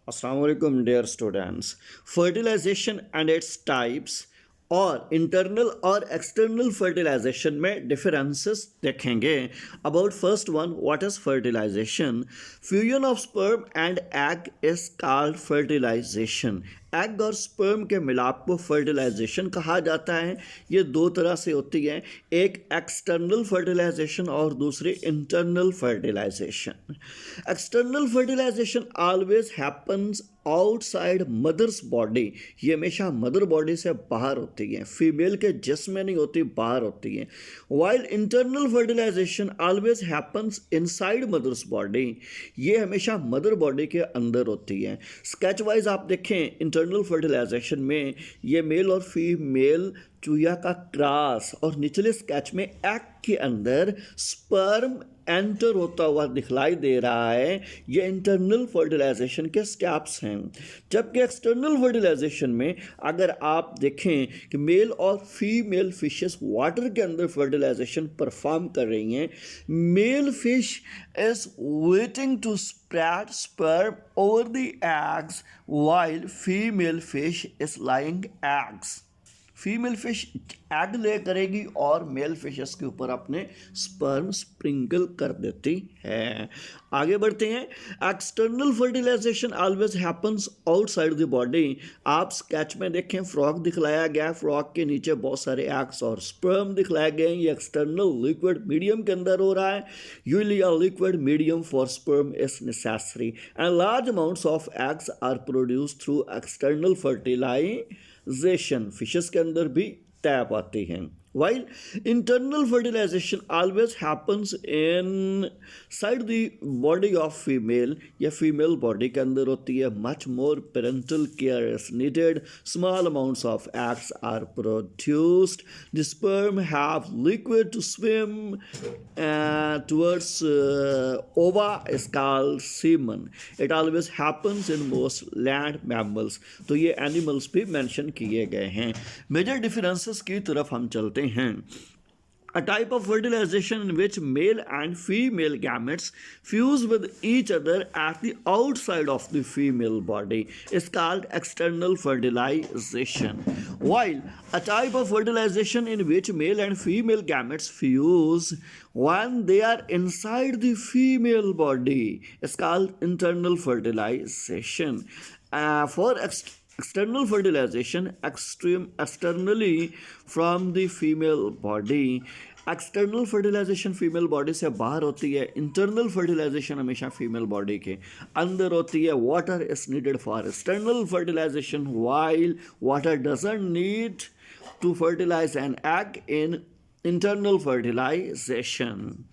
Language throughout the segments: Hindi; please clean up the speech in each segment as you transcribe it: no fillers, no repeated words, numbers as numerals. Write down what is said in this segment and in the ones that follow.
Assalamualaikum dear students. Fertilization and its types और इंटरनल और एक्सटर्नल फर्टिलाइजेशन में डिफरेंसेस देखेंगे. About first one, what is fertilization? Fusion of sperm and egg is called fertilization. Egg और स्पर्म के मिलाप को फर्टिलाइजेशन कहा जाता है. ये दो तरह से होती है, एक एक्सटर्नल फर्टिलाइजेशन और दूसरी internal fertilization. External fertilization always happens outside mother's body. ये हमेशा मदर बॉडी से बाहर होती है, फीमेल के जिस्म में नहीं होती, बाहर होती है. While internal fertilization always happens inside mother's body. ये हमेशा मदर बॉडी के अंदर होती है. स्केच वाइज आप देखें, इंटरनल फर्टिलाइजेशन में ये मेल और फीमेल चूया का क्रॉस, और निचले स्केच में एग के अंदर स्पर्म एंटर होता हुआ दिखलाई दे रहा है. ये इंटरनल फर्टिलाइजेशन के स्टेप्स हैं. जबकि एक्सटर्नल फर्टिलाइजेशन में अगर आप देखें कि मेल और फीमेल फिशेस वाटर के अंदर फर्टिलाइजेशन परफॉर्म कर रही हैं. Male fish is waiting to spread sperm over the eggs while female fish is laying eggs. Female fish egg ले करेगी और मेल फिशेस के ऊपर अपने स्पर्म स्प्रिंकल कर देती है. आगे बढ़ते हैं. External fertilization always happens outside the body. आप स्केच में देखें, फ्रॉग दिखलाया गया है, फ्रॉग के नीचे बहुत सारे एग्स और स्पर्म दिखलाए गए हैं. ये एक्सटर्नल लिक्विड मीडियम के अंदर हो रहा है. Usually a liquid medium for sperm is necessary and large amounts of eggs are produced through external fertilization. Fishes के अंदर भी टैप आती हैं. While internal fertilization always happens inside the body of female, या female body के अंदर होती है. Much more parental care is needed. Small amounts of eggs are produced. The sperm have liquid to swim towards ova is called semen. It always happens in most land mammals. तो ये animals भी mention किए गए हैं. Major differences की तरफ हम चलते हैं. A type of fertilization in which male and female gametes fuse with each other at the outside of the female body is called external fertilization. While a type of fertilization in which male and female gametes fuse when they are inside the female body is called internal fertilization. For external fertilization externally from the female body. External fertilization female body से बाहर होती है. इंटरनल फर्टिलाइजेशन हमेशा फीमेल बॉडी के अंदर होती है. Water is needed for external fertilization while water doesn't need to fertilize an egg in internal fertilization.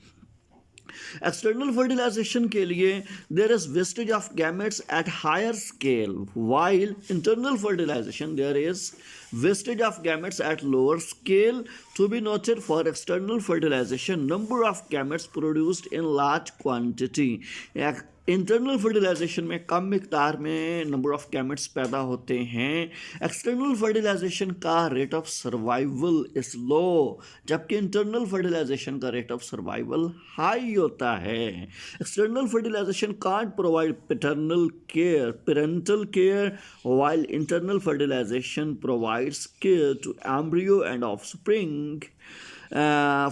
External fertilization के लिए there is wastage of gametes at higher scale, while internal fertilization there is wastage of gametes at lower scale. To be noted for external fertilization, number of gametes produced in large quantity. Internal fertilization में कम मिकदार में नंबर ऑफ गैमेट्स पैदा होते हैं. एक्सटर्नल फर्टिलाइजेशन का rate of survival is low, जबकि इंटरनल फर्टिलाइजेशन का रेट ऑफ सर्वाइवल हाई होता है. External fertilization can't provide parental care while internal fertilization provides care to embryo and offspring.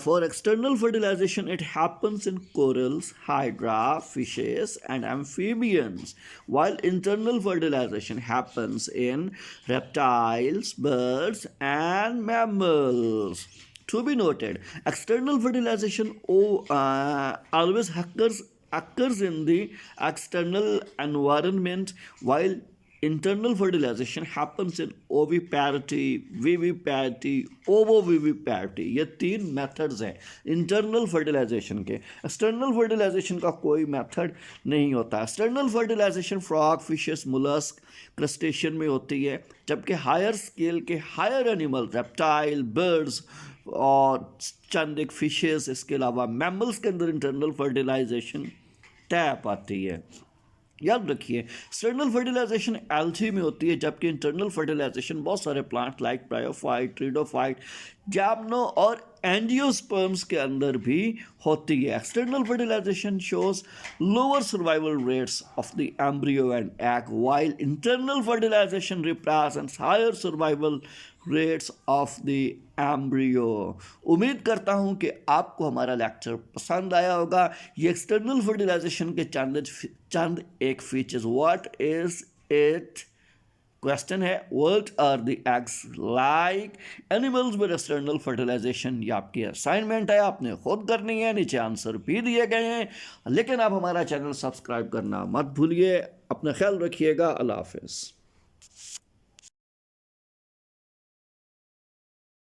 For external fertilization, it happens in corals, hydra, fishes, and amphibians, while internal fertilization happens in reptiles, birds, and mammals. To be noted, external fertilization always occurs in the external environment, while internal fertilization happens in oviparity, viviparity, ovoviviparity. ये तीन मेथड्स हैं इंटरनल फर्टिलाइजेशन के. एक्सटर्नल फर्टिलाइजेशन का कोई मेथड नहीं होता. External fertilization frog, fishes, mollusc, crustacean में होती है, जबकि हायर स्केल के हायर एनिमल, रेप्टाइल, बर्ड्स और चंद एक फिशेस, इसके अलावा मैमल्स के अंदर इंटरनल फर्टिलाइजेशन टैप आती है. याद रखिए, एक्सटर्नल फर्टिलाइजेशन एल्गी में होती है, जबकि इंटरनल फर्टिलाइजेशन बहुत सारे plant like bryophyte, pteridophyte gymno और एंजियोस्पर्म्स के अंदर भी होती है। External fertilization shows lower survival rates of the embryo and egg while internal fertilization represents higher survival rates of the embryo। उम्मीद करता हूं कि आपको हमारा लेक्चर पसंद आया होगा। ये एक्सटर्नल फर्टिलाइजेशन के चंद एक features. What is it? Question है what are the eggs like animals with external fertilization. ये आपकी असाइनमेंट है, आपने खुद करनी है, नीचे आंसर भी दिए गए हैं। लेकिन आप हमारा चैनल सब्सक्राइब करना मत भूलिए। अपना ख्याल रखिएगा। अल्लाह हाफिज़।